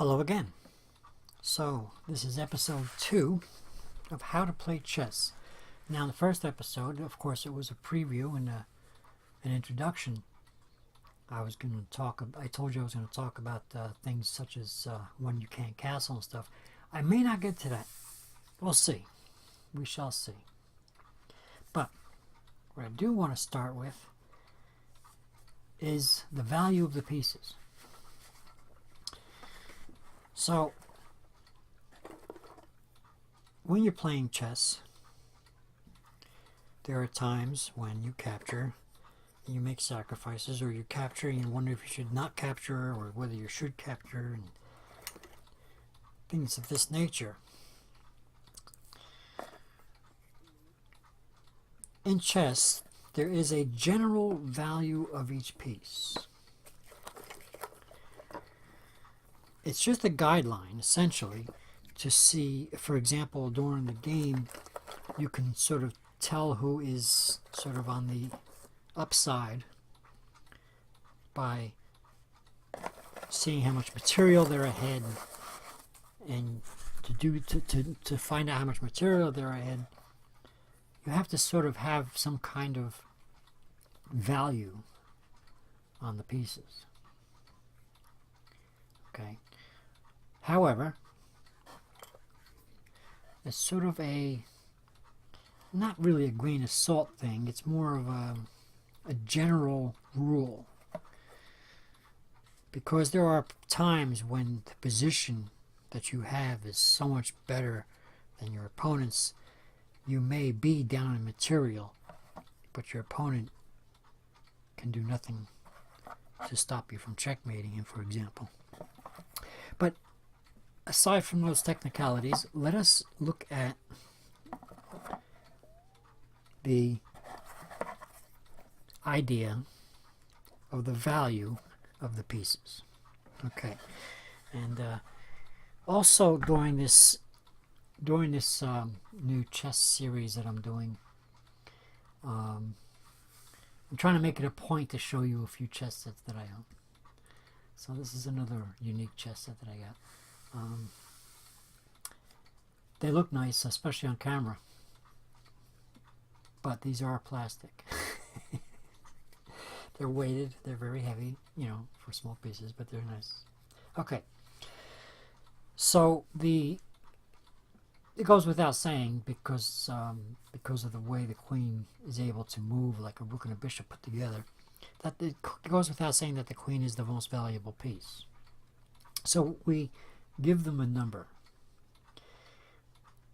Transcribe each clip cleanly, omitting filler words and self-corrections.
Hello again. So, this is episode 2 of How to Play Chess. Now, in the first episode, of course, it was a preview and an introduction. I told you I was going to talk about things such as when you can't castle and stuff. I may not get to that. We'll see. We shall see. But what I do want to start with is the value of the pieces. So, when you're playing chess, there are times when you capture, and you make sacrifices, or you capture and you wonder if you should not capture, or whether you should capture, and things of this nature. In chess, there is a general value of each piece. It's just a guideline, essentially, to see, for example, during the game, you can sort of tell who is sort of on the upside by seeing how much material they're ahead, and to find out how much material they're ahead, you have to sort of have some kind of value on the pieces. Okay. However, it's sort of not really a grain of salt thing. It's more of a general rule. Because there are times when the position that you have is so much better than your opponent's. You may be down in material, but your opponent can do nothing to stop you from checkmating him, for example. But aside from those technicalities, let us look at the idea of the value of the pieces. Okay, and also during this new chess series that I'm doing, I'm trying to make it a point to show you a few chess sets that I own. So this is another unique chess set that I got. They look nice, especially on camera, but these are plastic. They're weighted, they're very heavy, for small pieces, but they're nice. Okay, so it goes without saying, because of the way the queen is able to move like a rook and a bishop put together, that it goes without saying that the queen is the most valuable piece. So we give them a number.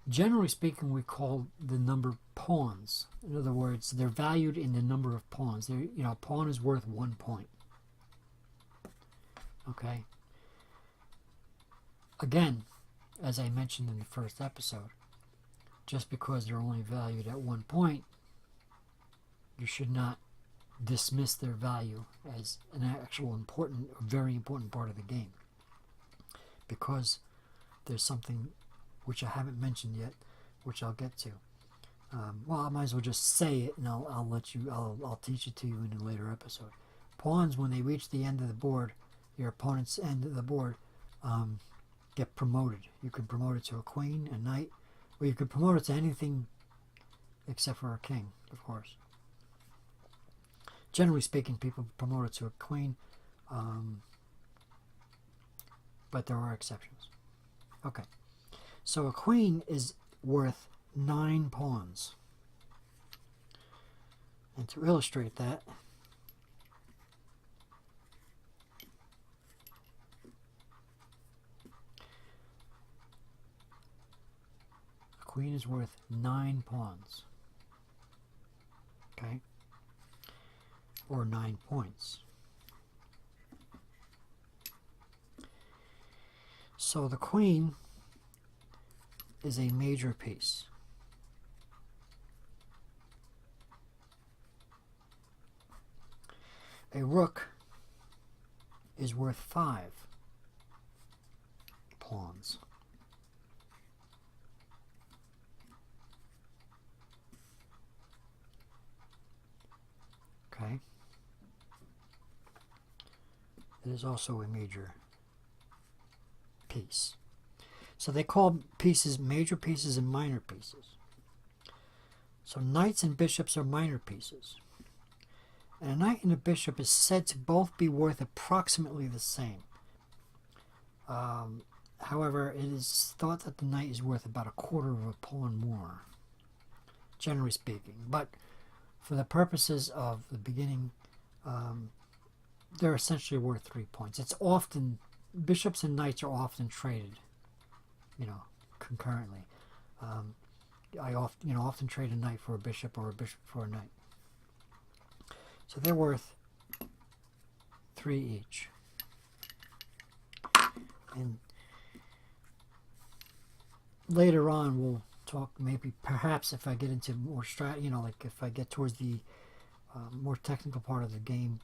Generally speaking, we call the number pawns. In other words, they're valued in the number of pawns. A pawn is worth 1 point. Okay. Again, as I mentioned in the first episode, just because they're only valued at 1 point, you should not dismiss their value as an actual very important part of the game. Because there's something which I haven't mentioned yet, which I'll get to. Well, I might as well just say it, and I'll teach it to you in a later episode. Pawns, when they reach the end of the board, your opponent's end of the board, get promoted. You can promote it to a queen, a knight, or you could promote it to anything except for a king, of course. Generally speaking, people promote it to a queen, but there are exceptions. Okay, so a queen is worth 9 pawns. And to illustrate that, a queen is worth 9 pawns. Okay? Or 9 points. So the queen is a major piece. A rook is worth 5 pawns. Okay. It is also a major piece. So they call pieces major pieces and minor pieces. So knights and bishops are minor pieces. And a knight and a bishop is said to both be worth approximately the same. However, it is thought that the knight is worth about a quarter of a pawn more, generally speaking. But for the purposes of the beginning, they're essentially worth 3 points. It's often, bishops and knights are often traded, concurrently. I often trade a knight for a bishop or a bishop for a knight. So they're worth 3 each. And later on we'll talk, perhaps if I get into more like if I get towards the more technical part of the game,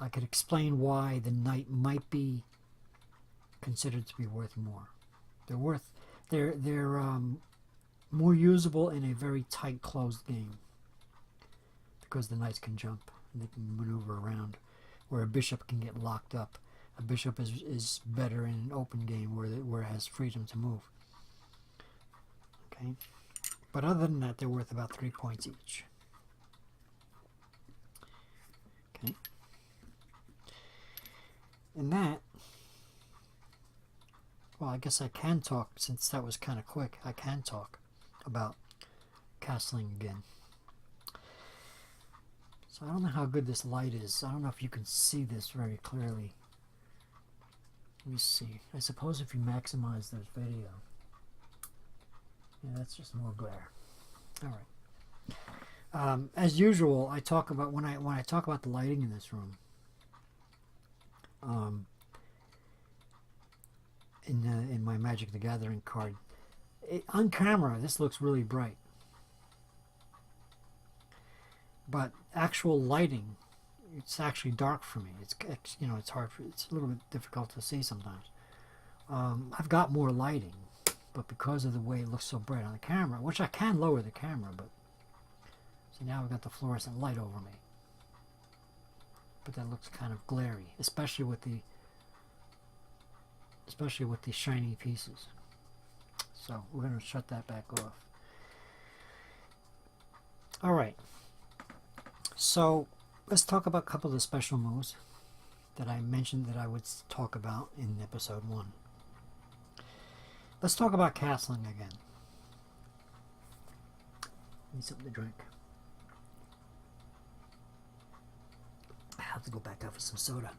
I could explain why the knight might be considered to be worth more. They're more usable in a very tight closed game because the knights can jump and they can maneuver around, where a bishop can get locked up. A bishop is better in an open game where it has freedom to move. Okay, but other than that, they're worth about 3 points each. Okay, and that, well, I guess I can talk, since that was kind of quick, I can talk about castling again. So I don't know how good this light is. I don't know if you can see this very clearly. Let me see. I suppose if you maximize this video. Yeah, that's just more glare. All right. As usual, I talk about when I talk about the lighting in this room. In my Magic the Gathering card, on camera this looks really bright, but actual lighting, it's actually dark for me. It's it's hard it's a little bit difficult to see sometimes. I've got more lighting, but because of the way it looks so bright on the camera, which I can lower the camera, but see, now I've got the fluorescent light over me, but that looks kind of glary, especially with the shiny pieces. So we're going to shut that back off. All right, so let's talk about a couple of the special moves that I mentioned that I would talk about in episode 1. Let's talk about castling again. Need something to drink. I have to go back out for some soda.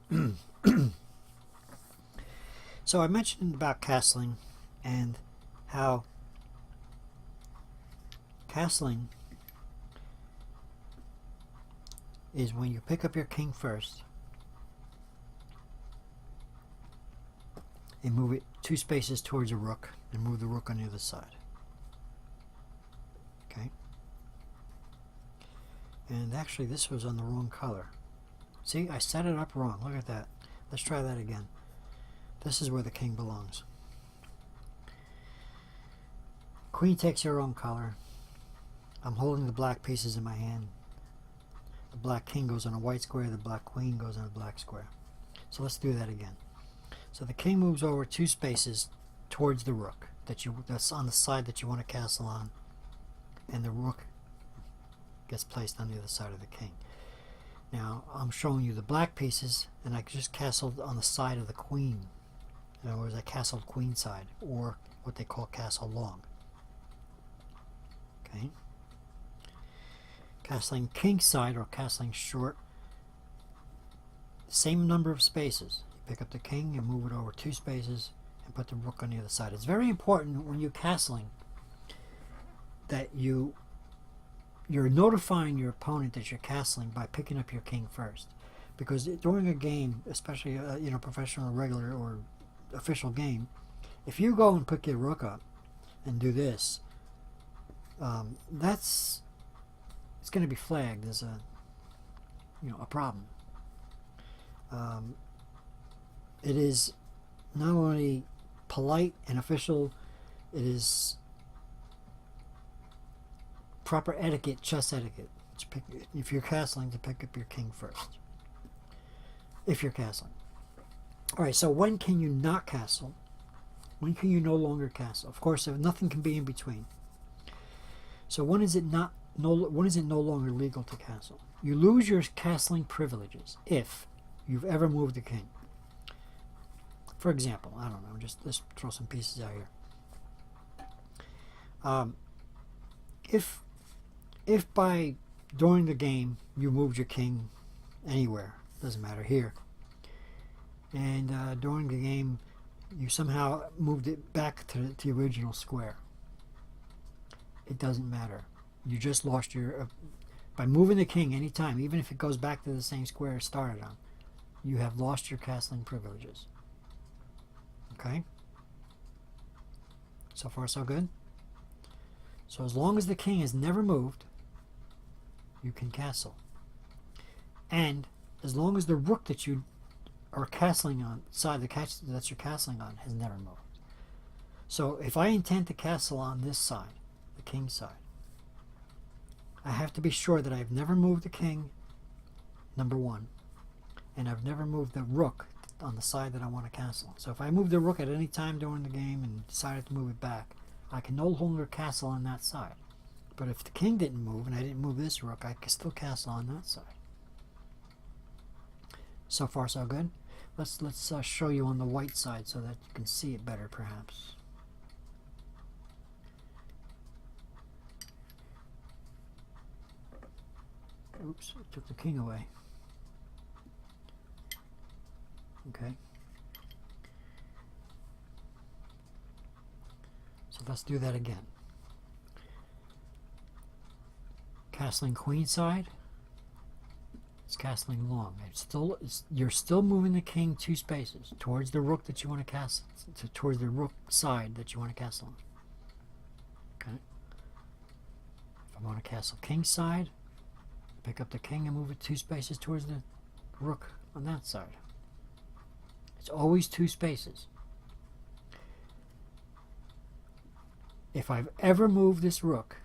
So I mentioned about castling and how castling is when you pick up your king first and move it 2 spaces towards a rook and move the rook on the other side. Okay? And actually this was on the wrong color. See, I set it up wrong. Look at that. Let's try that again. This is where the king belongs. Queen takes your own color. I'm holding the black pieces in my hand. The black king goes on a white square, the black queen goes on a black square. So let's do that again. So the king moves over 2 spaces towards the rook that's on the side that you want to castle on, and the rook gets placed on the other side of the king. Now I'm showing you the black pieces, and I just castled on the side of the queen. In other words, I castled queen side, or what they call castle long. Okay. Castling king side, or castling short, same number of spaces. You pick up the king and move it over 2 spaces and put the rook on the other side. It's very important when you're castling that you're notifying your opponent that you're castling by picking up your king first, because during a game, especially professional, regular, or official game, if you go and pick your rook up and do this, it's going to be flagged as a problem. It is not only polite and official, it is proper etiquette, chess etiquette, if you're castling, to pick up your king first. If you're castling. All right, so when can you not castle? When can you no longer castle? Of course, nothing can be in between. So when is it when is it no longer legal to castle? You lose your castling privileges if you've ever moved a king. For example, I don't know, let's throw some pieces out here. If by during the game you moved your king anywhere, doesn't matter here, and during the game you somehow moved it back to the original square, it doesn't matter. You just lost your by moving the king anytime, even if it goes back to the same square it started on, you have lost your castling privileges. Okay? So far so good? So as long as the king is never moved, you can castle. And as long as the rook that you are castling on, side that you're castling on, has never moved. So if I intend to castle on this side, the king side, I have to be sure that I've never moved the king, number one, and I've never moved the rook on the side that I want to castle. So if I move the rook at any time during the game and decided to move it back, I can no longer castle on that side. But if the king didn't move and I didn't move this rook, I can still castle on that side. So far so good. Let's show you on the white side so that you can see it better perhaps. Oops, I took the king away. Okay. So let's do that again. Castling queen side. It's castling long. You're still moving the king 2 spaces towards the rook that you want to castle, towards the rook side that you want to castle on. Okay. If I want to castle king side, pick up the king and move it 2 spaces towards the rook on that side. It's always 2 spaces. If I've ever moved this rook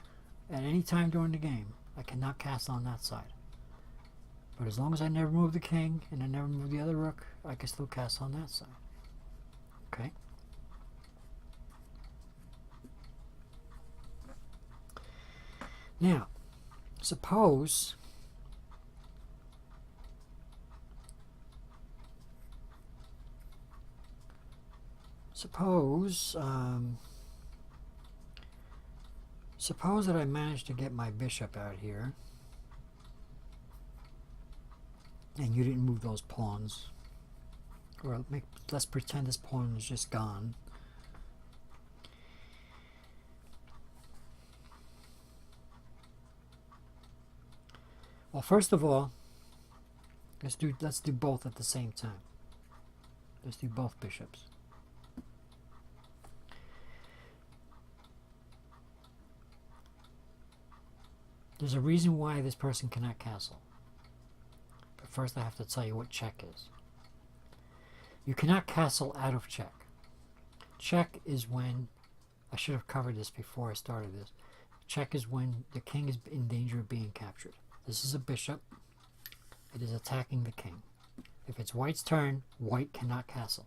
at any time during the game, I cannot castle on that side. But as long as I never move the king and I never move the other rook, I can still castle on that side. Okay? Now, suppose that I managed to get my bishop out here and you didn't move those pawns, or let's pretend this pawn is just gone. Well, first of all, let's do both at the same time. Let's do both bishops. There's a reason why this person cannot castle. But first I have to tell you what check is. You cannot castle out of check. Check is when, I should have covered this before I started this. Check is when the king is in danger of being captured. This is a bishop. It is attacking the king. If it's white's turn, white cannot castle.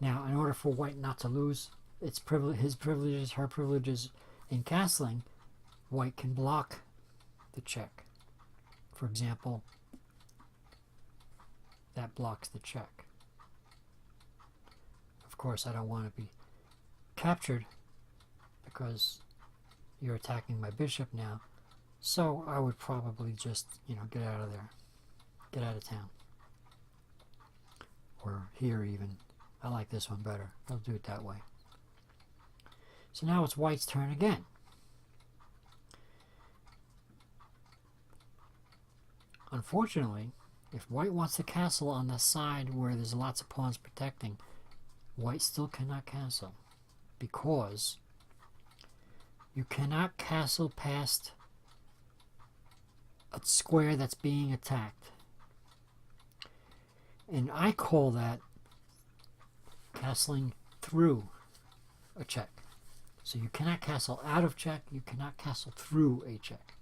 Now, in order for white not to lose his privileges, her privileges in castling, white can block the check. For example, that blocks the check. Of course, I don't want to be captured because you're attacking my bishop now, so I would probably just, get out of there, get out of town, or here even. I like this one better. I'll do it that way. So now it's white's turn again. Unfortunately, if white wants to castle on the side where there's lots of pawns protecting, white still cannot castle, because you cannot castle past a square that's being attacked. And I call that castling through a check. So you cannot castle out of check, you cannot castle through a check.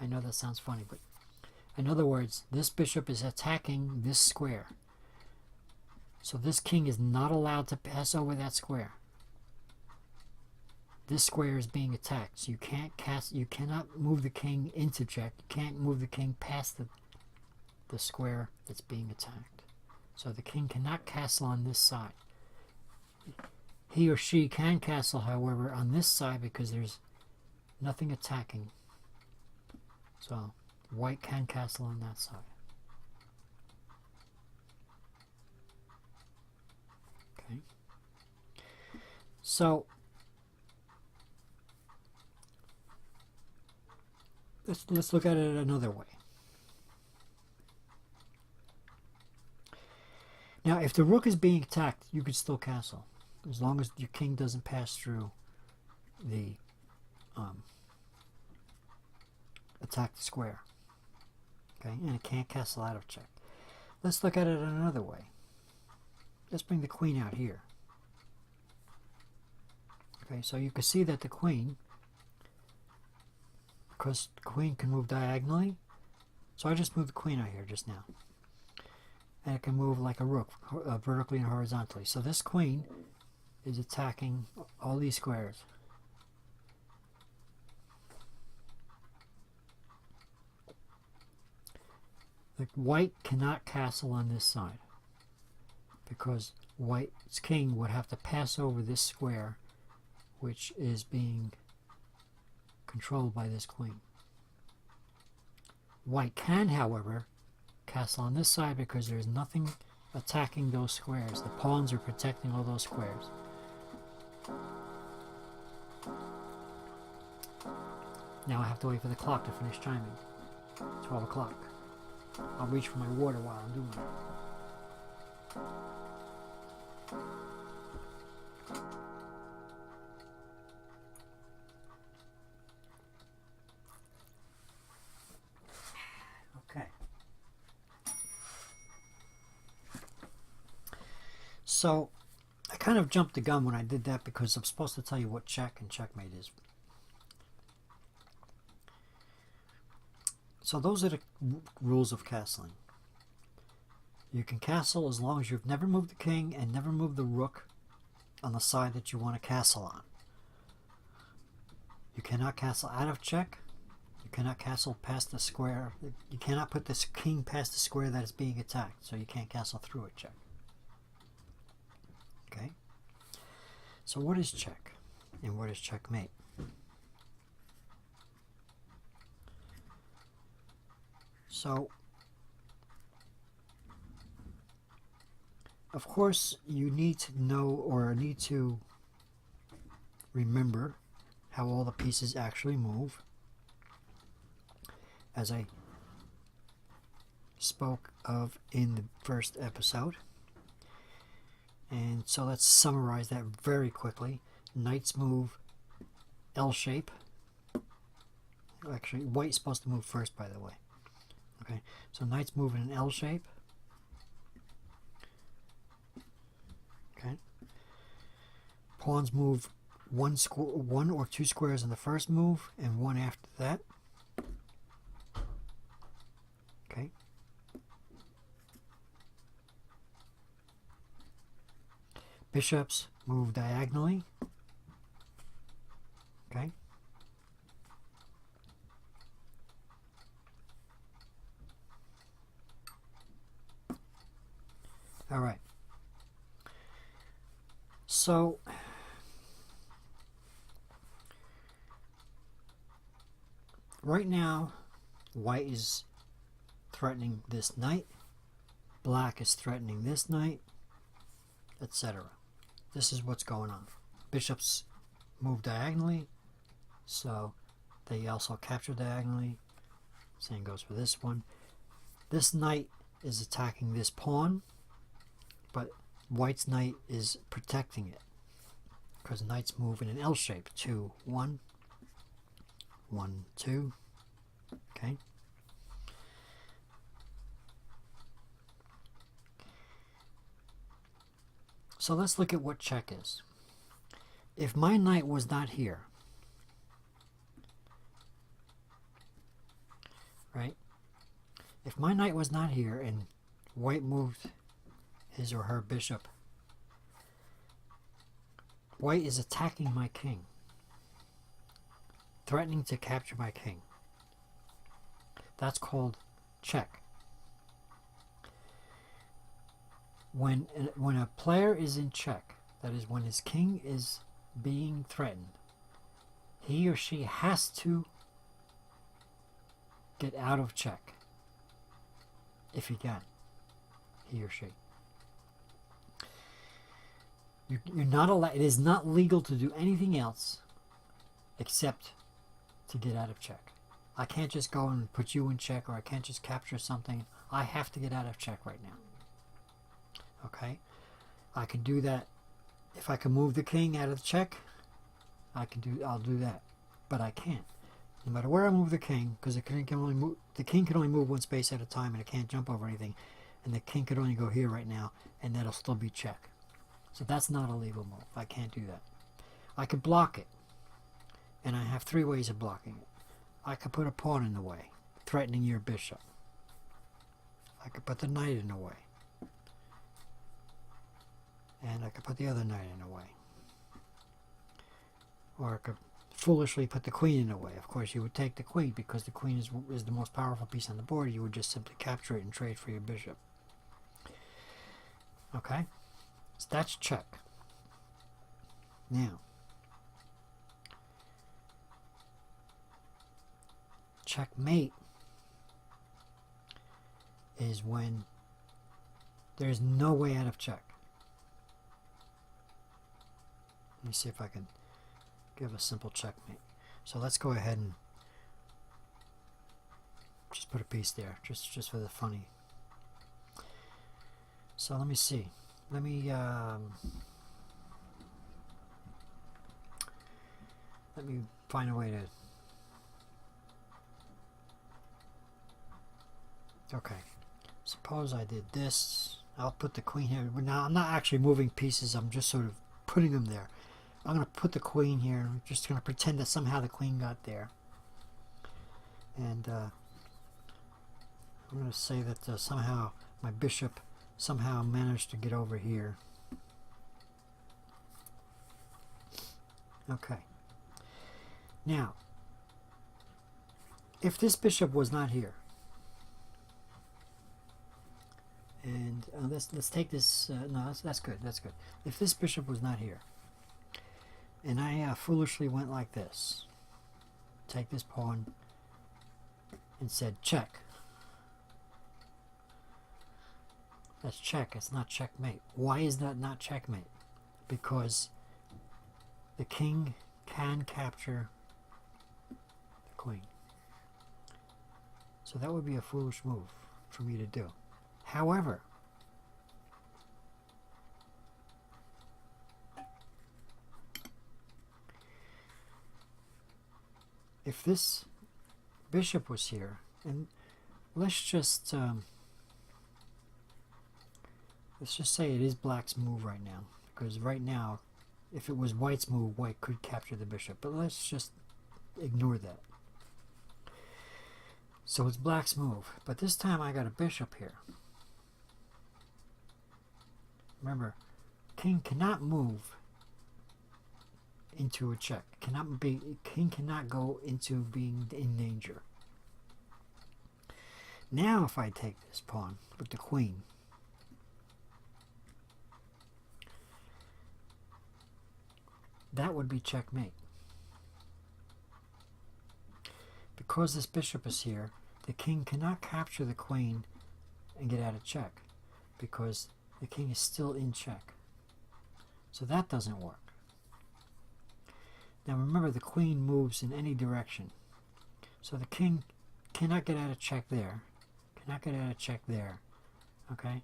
I know that sounds funny, but In other words, this bishop is attacking this square. So this king is not allowed to pass over that square. This square is being attacked. So you cannot move the king into check. You can't move the king past the square that's being attacked. So the king cannot castle on this side. He or she can castle, however, on this side because there's nothing attacking. So white can castle on that side. Okay. So let's look at it another way. Now, if the rook is being attacked, you could still castle, as long as your king doesn't pass through the attacked square. Okay, and it can't castle out of check. Let's look at it another way. Let's bring the queen out here. Okay, so you can see that the queen, because the queen can move diagonally, so I just moved the queen out here just now. And it can move like a rook, vertically and horizontally. So this queen is attacking all these squares. The white cannot castle on this side because white's king would have to pass over this square, which is being controlled by this queen. White can, however, castle on this side because there's nothing attacking those squares. The pawns are protecting all those squares. Now I have to wait for the clock to finish chiming. 12 o'clock. I'll reach for my water while I'm doing it. Okay. So I kind of jumped the gun when I did that because I'm supposed to tell you what check and checkmate is. So those are the rules of castling. You can castle as long as you've never moved the king and never moved the rook on the side that you want to castle on. You cannot castle out of check. You cannot castle past the square. You cannot put this king past the square that is being attacked, so you can't castle through a check. Okay? So what is check and what is checkmate? So, of course, you need to know or need to remember how all the pieces actually move, as I spoke of in the first episode. And so let's summarize that very quickly. Knights move L shape. Actually, white's supposed to move first, by the way. Okay, so knights move in an L shape. Okay. Pawns move one or two squares in the first move and one after that. Okay. Bishops move diagonally. Okay. All right. So right now, white is threatening this knight, black is threatening this knight, etc. This is what's going on. Bishops move diagonally, so they also capture diagonally. Same goes for this one. This knight is attacking this pawn, but white's knight is protecting it because knights move in an L shape. 2, 1, 1, 2. Okay. So let's look at what check is. If my knight was not here, right? If my knight was not here and white moved his or her bishop, white is attacking my king, threatening to capture my king. That's called check. When a player is in check, that is when his king is being threatened, he or she has to get out of check. If he can, he or she. You're not allowed. It is not legal to do anything else except to get out of check. I can't just go and put you in check, or I can't just capture something. I have to get out of check right now. Okay? I can do that. If I can move the king out of the check, I'll do that. But I can't. No matter where I move the king, because the king can only move one space at a time, and it can't jump over anything. And the king could only go here right now, and that'll still be check. So that's not a legal move. I can't do that. I could block it. And I have 3 ways of blocking it. I could put a pawn in the way, threatening your bishop. I could put the knight in the way. And I could put the other knight in the way. Or I could foolishly put the queen in the way. Of course, you would take the queen because the queen is the most powerful piece on the board. You would just simply capture it and trade for your bishop. Okay? So that's check. Now, checkmate is when there's no way out of check. Let me see if I can give a simple checkmate. So let's go ahead and just put a piece there, just for the funny. So let me see. Let me find a way to. Okay. Suppose I did this. I'll put the queen here. Now I'm not actually moving pieces. I'm just sort of putting them there. I'm going to put the queen here. I'm just going to pretend that somehow the queen got there. And I'm going to say that somehow my bishop somehow managed to get over here. Okay. Now, if this bishop was not here, and let's take this. No, that's good. That's good. If this bishop was not here, and I foolishly went like this, take this pawn, and said check. That's check. It's not checkmate. Why is that not checkmate? Because the king can capture the queen. So that would be a foolish move for me to do. However, if this bishop was here, and let's just say it is black's move right now, because right now, if it was white's move, white could capture the bishop, but let's just ignore that. So it's black's move, but this time I got a bishop here. Remember, king cannot move into a check. King cannot go into being in danger. Now if I take this pawn with the queen, that would be checkmate. Because this bishop is here, the king cannot capture the queen and get out of check, because the king is still in check. So that doesn't work. Now remember, the queen moves in any direction. So the king cannot get out of check there. Cannot get out of check there. Okay?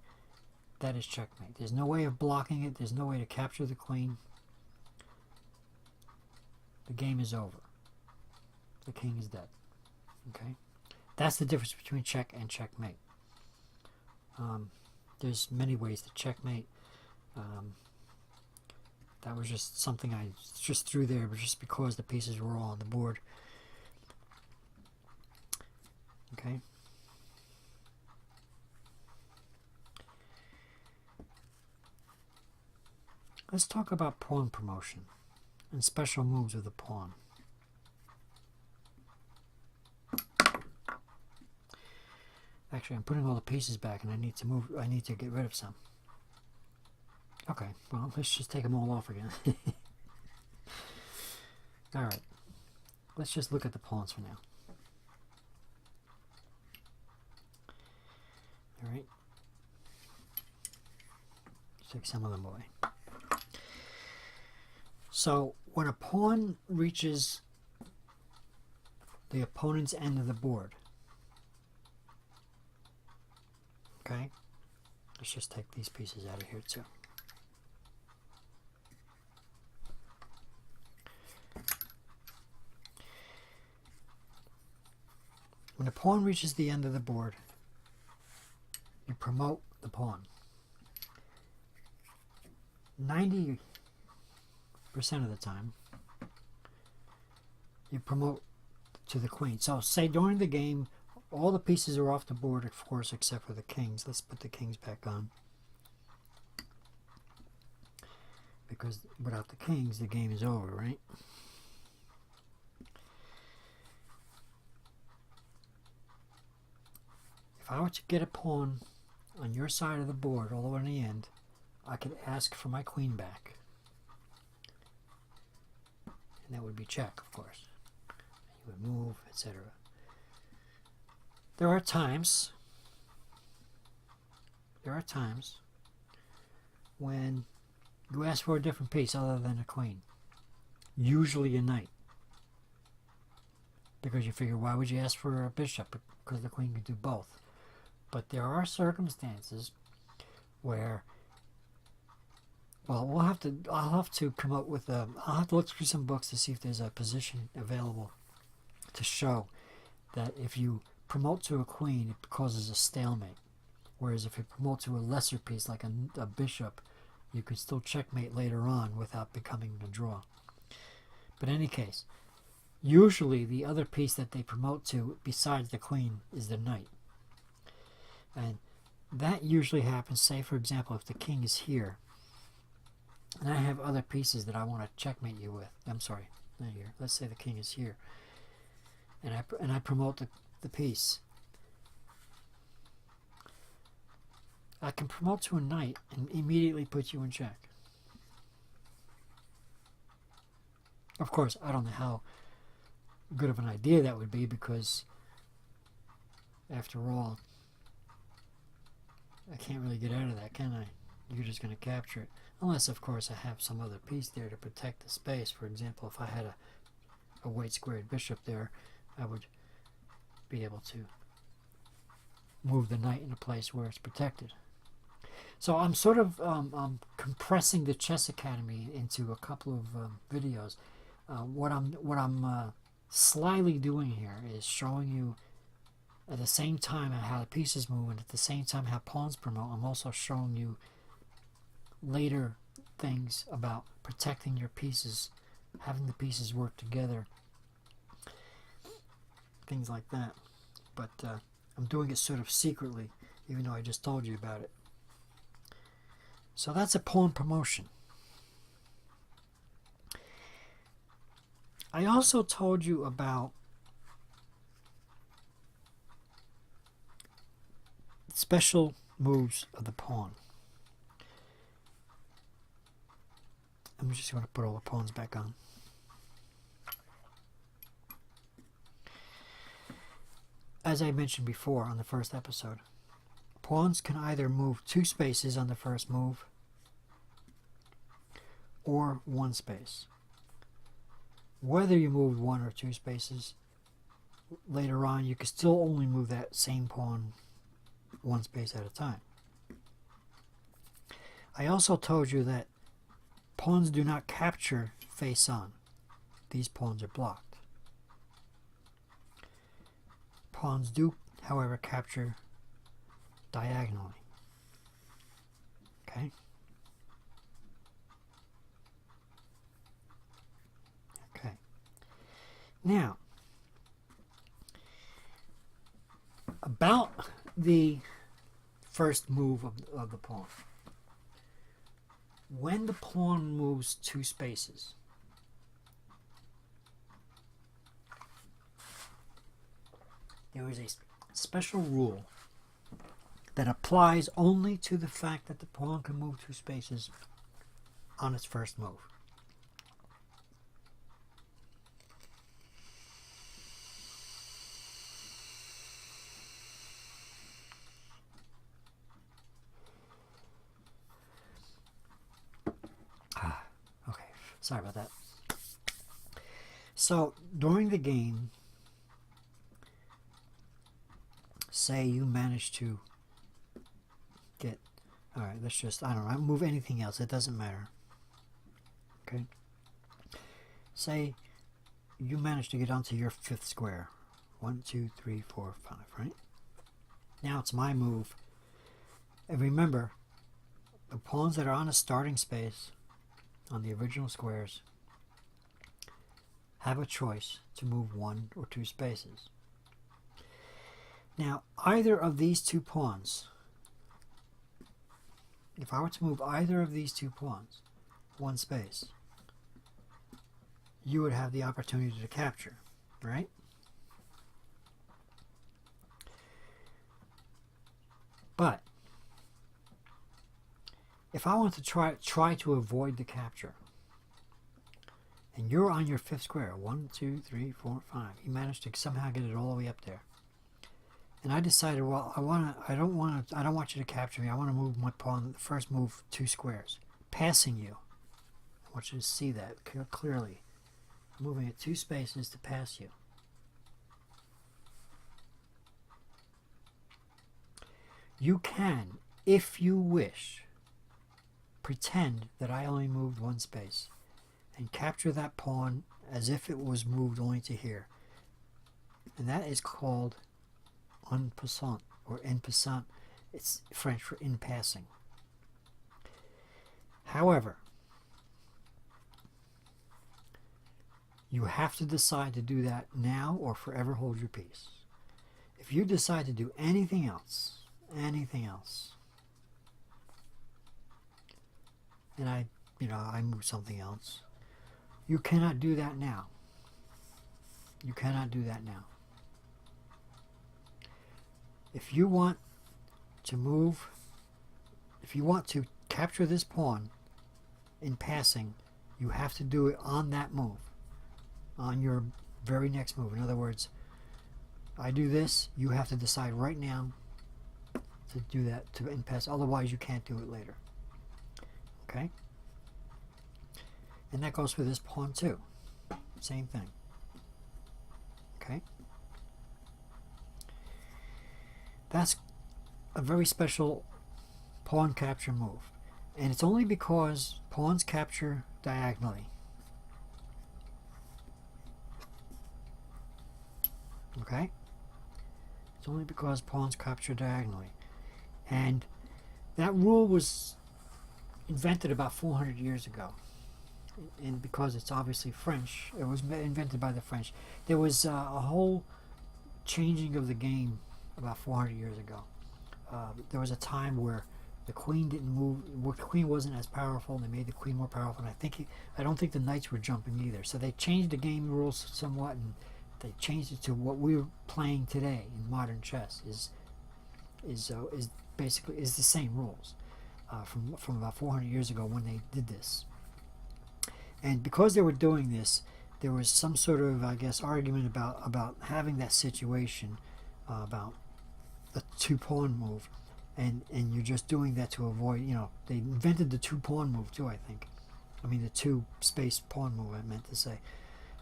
That is checkmate. There's no way of blocking it. There's no way to capture the queen. The game is over. The king is dead. Okay? That's the difference between check and checkmate. There's many ways to checkmate. That was just something I just threw there, but just because the pieces were all on the board. Okay? Let's talk about pawn promotion and special moves of the pawn. Actually, I'm putting all the pieces back, and I need to get rid of some. Okay, well, let's just take them all off again. Alright, let's just look at the pawns for now. Alright, take some of them away. So, when a pawn reaches the opponent's end of the board, okay, let's just take these pieces out of here too. When the pawn reaches the end of the board, you promote the pawn. 90% of the time, you promote to the queen. So say during the game, all the pieces are off the board, of course, except for the kings. Let's put the kings back on. Because without the kings, the game is over, right? If I were to get a pawn on your side of the board all the way to the end, I could ask for my queen back. And that would be check, of course. You would move, etc. There are times when you ask for a different piece other than a queen. Usually a knight. Because you figure, why would you ask for a bishop? Because the queen could do both. But there are circumstances where, well, I'll have to come up with I'll have to look through some books to see if there's a position available to show that if you promote to a queen, it causes a stalemate. Whereas if you promote to a lesser piece, like a bishop, you can still checkmate later on without becoming a draw. But in any case, usually the other piece that they promote to, besides the queen, is the knight. And that usually happens, say for example, if the king is here, and I have other pieces that I want to checkmate you with. I'm sorry, not here. Let's say the king is here, and I promote the piece. I can promote to a knight and immediately put you in check. Of course, I don't know how good of an idea that would be, because after all, I can't really get out of that, can I? You're just going to capture it. Unless, of course, I have some other piece there to protect the space. For example, if I had a white squared bishop there, I would be able to move the knight in a place where it's protected. So I'm sort of compressing the Chess Academy into a couple of videos. What I'm slyly doing here is showing you at the same time how the pieces move, and at the same time how pawns promote. I'm also showing you later things about protecting your pieces, having the pieces work together, things like that. But I'm doing it sort of secretly, even though I just told you about it. So that's a pawn promotion. I also told you about special moves of the pawn. I'm just going to put all the pawns back on. As I mentioned before on the first episode, pawns can either move 2 spaces on the first move or 1 space. Whether you moved 1 or 2 spaces, later on you can still only move that same pawn 1 space at a time. I also told you that pawns do not capture face on. These pawns are blocked. Pawns do, however, capture diagonally. Okay? Okay. Now, about the first move of the pawn. when the pawn moves 2 spaces, there is a special rule that applies only to the fact that the pawn can move 2 spaces on its first move. Okay, sorry about that. So during the game, say you manage to get, all right, let's just, I don't know, move anything else, it doesn't matter. Okay, say you manage to get onto your 5th square. 1, 2, 3, 4, 5, right? Now it's my move. And remember, the pawns that are on a starting space on the original squares have a choice to move 1 or 2 spaces. Now, either of these 2 pawns, if I were to move either of these 2 pawns 1 space, you would have the opportunity to capture, right? But if I want to try to avoid the capture, and you're on your 5th square, 1, 2, 3, 4, 5, you managed to somehow get it all the way up there, and I decided, well, I don't want you to capture me. I want to move my pawn, the first move, 2 squares, passing you. I want you to see that clearly. I'm moving it 2 spaces to pass you. You can, if you wish, pretend that I only moved 1 space and capture that pawn as if it was moved only to here. And that is called en passant, or en passant. It's French for in passing. However, you have to decide to do that now or forever hold your peace. If you decide to do anything else, and I move something else, you cannot do that now. You cannot do that now. If you want to capture this pawn in passing, you have to do it on that move, on your very next move. In other words, I do this, you have to decide right now to do that, to in pass, otherwise you can't do it later. Okay? And that goes for this pawn too. Same thing. Okay? That's a very special pawn capture move. And it's only because pawns capture diagonally. Okay? It's only because pawns capture diagonally. And that rule was invented about 400 years ago. And because it's obviously French, it was invented by the French. There was a whole changing of the game about 400 years ago. There was a time where the queen didn't move, where the queen wasn't as powerful, and they made the queen more powerful. And I don't think the knights were jumping either. So they changed the game rules somewhat, and they changed it to what we're playing today in modern chess. Is basically the same rules from about 400 years ago when they did this. And because they were doing this, there was some sort of, I guess, argument about having that situation about a 2-pawn move, and you're just doing that to avoid, they invented the 2-pawn move too, I think. I mean the 2-space pawn move, I meant to say.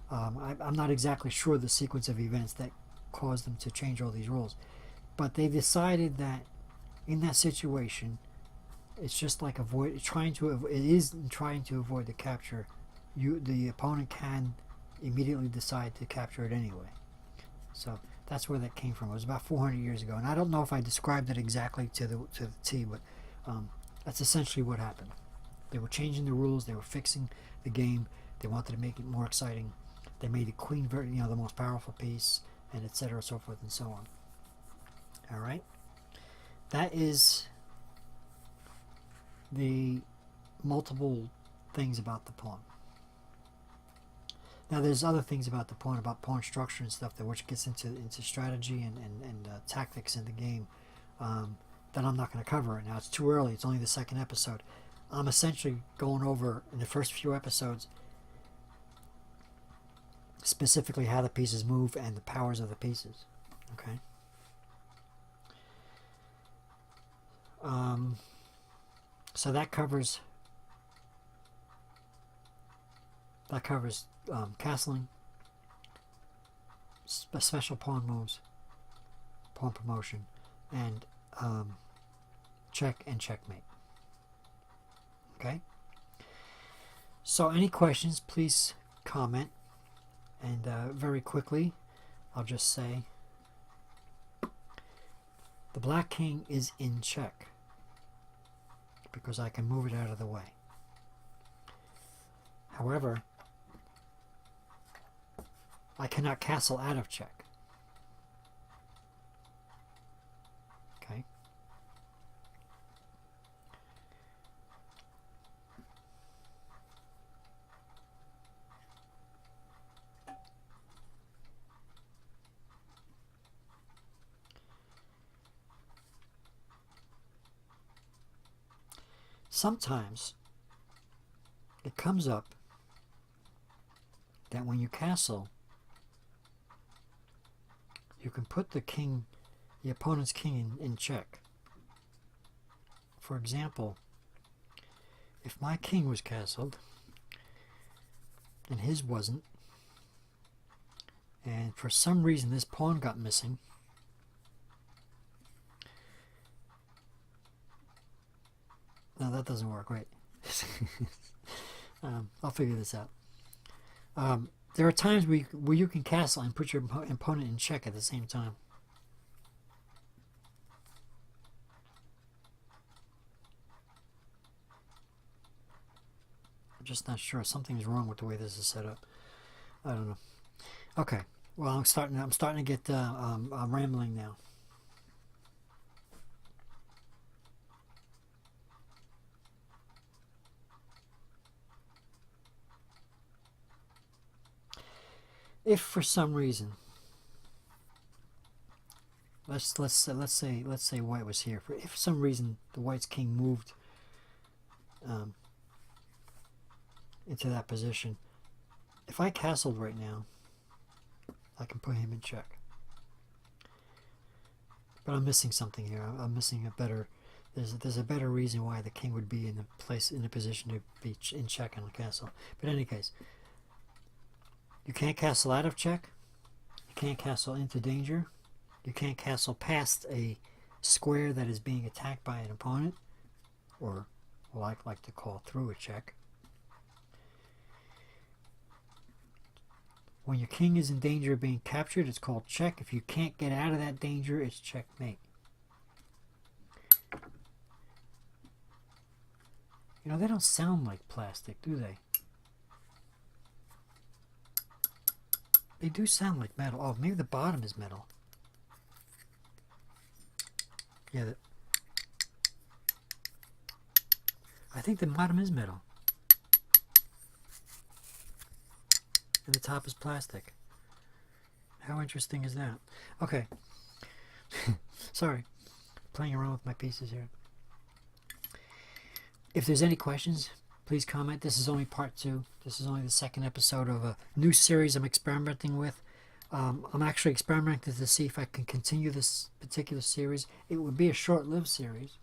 I'm not exactly sure the sequence of events that caused them to change all these rules, but they decided that in that situation, it's just like trying to avoid the capture. The opponent can immediately decide to capture it anyway. So that's where that came from. It was about 400 years ago, and I don't know if I described it exactly to the T, but that's essentially what happened. They were changing the rules. They were fixing the game. They wanted to make it more exciting. They made the queen the most powerful piece, and etc., so forth and so on. All right, that is the multiple things about the pawn. Now there's other things about the pawn, about pawn structure and stuff, that which gets into strategy and tactics in the game, that I'm not going to cover right now. It's too early. It's only the second episode. I'm essentially going over, in the first few episodes, specifically how the pieces move and the powers of the pieces. Okay. So that covers castling, special pawn moves, pawn promotion, and check and checkmate. Okay. So any questions, please comment. And very quickly, I'll just say the black king is in check because I can move it out of the way. However, I cannot castle out of check. Okay. Sometimes it comes up that when you castle, you can put the opponent's king in check. For example, if my king was castled and his wasn't, and for some reason this pawn got missing, no, that doesn't work, right? I'll figure this out. There are times where you can castle and put your opponent in check at the same time. I'm just not sure. Something's wrong with the way this is set up. I don't know. Okay. Well, I'm starting to get rambling now. If for some reason, let's say white was here. If for some reason the white's king moved into that position, if I castled right now, I can put him in check. But I'm missing something here. I'm missing a better. There's a better reason why the king would be in a position to be in check on the castle. But in any case. You can't castle out of check. You can't castle into danger. You can't castle past a square that is being attacked by an opponent, or what I like to call through a check. When your king is in danger of being captured, it's called check. If you can't get out of that danger, it's checkmate. You know, they don't sound like plastic, do they? They do sound like metal. Oh, maybe the bottom is metal. Yeah, I think the bottom is metal. And the top is plastic. How interesting is that? Okay. Sorry. Playing around with my pieces here. If there's any questions, please comment. This is only part 2. This is only the second episode of a new series I'm experimenting with. I'm actually experimenting to see if I can continue this particular series. It would be a short-lived series,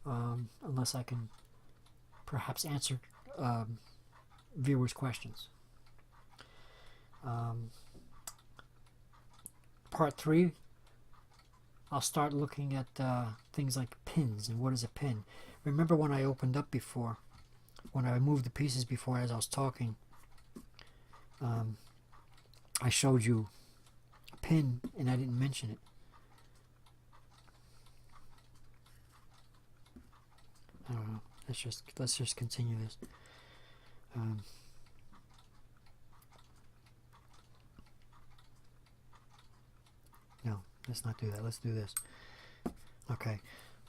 unless I can perhaps answer viewers' questions. Part 3, I'll start looking at things like pins and what is a pin. Remember when I opened up before, when I moved the pieces before as I was talking, I showed you a pin and I didn't mention it. I don't know. Let's just continue this. No, let's not do that. Let's do this. Okay,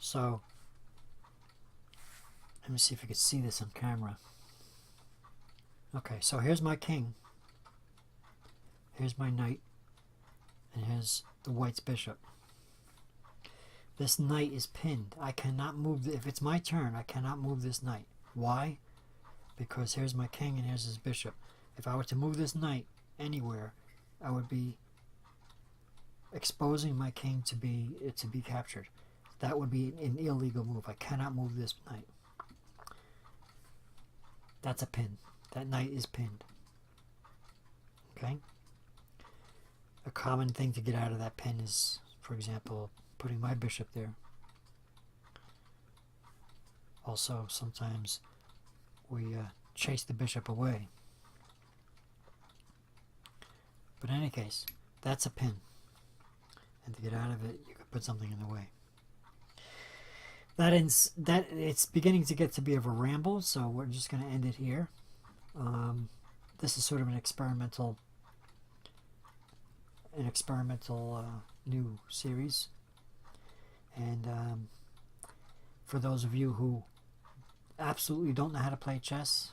so Let me see if you can see this on camera. Okay, so here's my king. Here's my knight. And here's the white's bishop. This knight is pinned. I cannot move. If it's my turn, I cannot move this knight. Why? Because here's my king and here's his bishop. If I were to move this knight anywhere, I would be exposing my king to be captured. That would be an illegal move. I cannot move this knight. That's a pin. That knight is pinned. Okay? A common thing to get out of that pin is, for example, putting my bishop there. Also, sometimes we chase the bishop away. But in any case, that's a pin. And to get out of it, you could put something in the way. That it's beginning to get to be of a ramble, so we're just going to end it here. This is sort of an experimental new series. And for those of you who absolutely don't know how to play chess,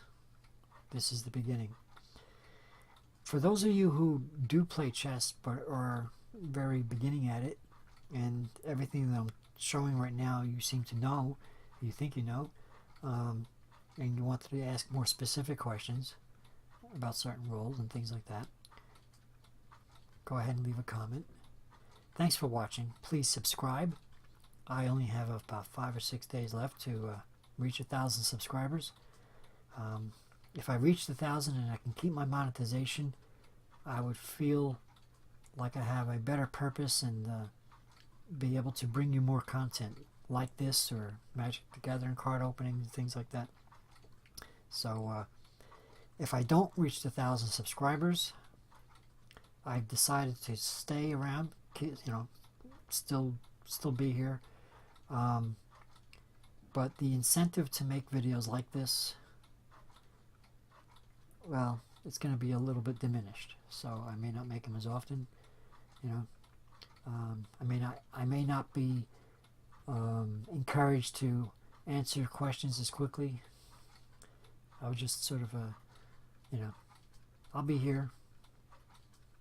this is the beginning. For those of you who do play chess but are very beginning at it, and everything that I'm showing right now you seem to know, you think you know, and you want to ask more specific questions about certain roles and things like that, go ahead and leave a comment. Thanks for watching. Please subscribe. I only have about 5 or 6 days left to reach 1,000 subscribers. If I reach 1,000 and I can keep my monetization, I would feel like I have a better purpose and be able to bring you more content like this, or Magic the Gathering card opening, things like that. So if I don't reach 1,000 subscribers, I've decided to stay around, still be here. But the incentive to make videos like this, well, it's going to be a little bit diminished. So I may not make them as often, I may not be encouraged to answer questions as quickly. I would just sort of, I'll be here,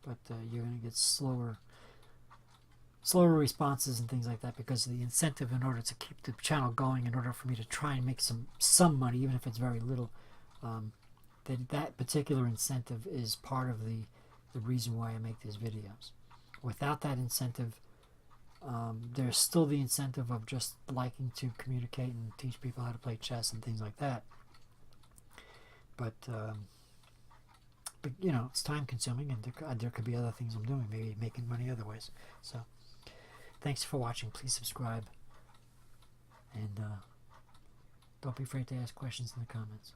but you're going to get slower responses and things like that, because the incentive, in order to keep the channel going, in order for me to try and make some money, even if it's very little, that particular incentive is part of the reason why I make these videos. Without that incentive, there's still the incentive of just liking to communicate and teach people how to play chess and things like that. But it's time consuming, and there could be other things I'm doing, maybe making money other ways. So thanks for watching. Please subscribe, and don't be afraid to ask questions in the comments.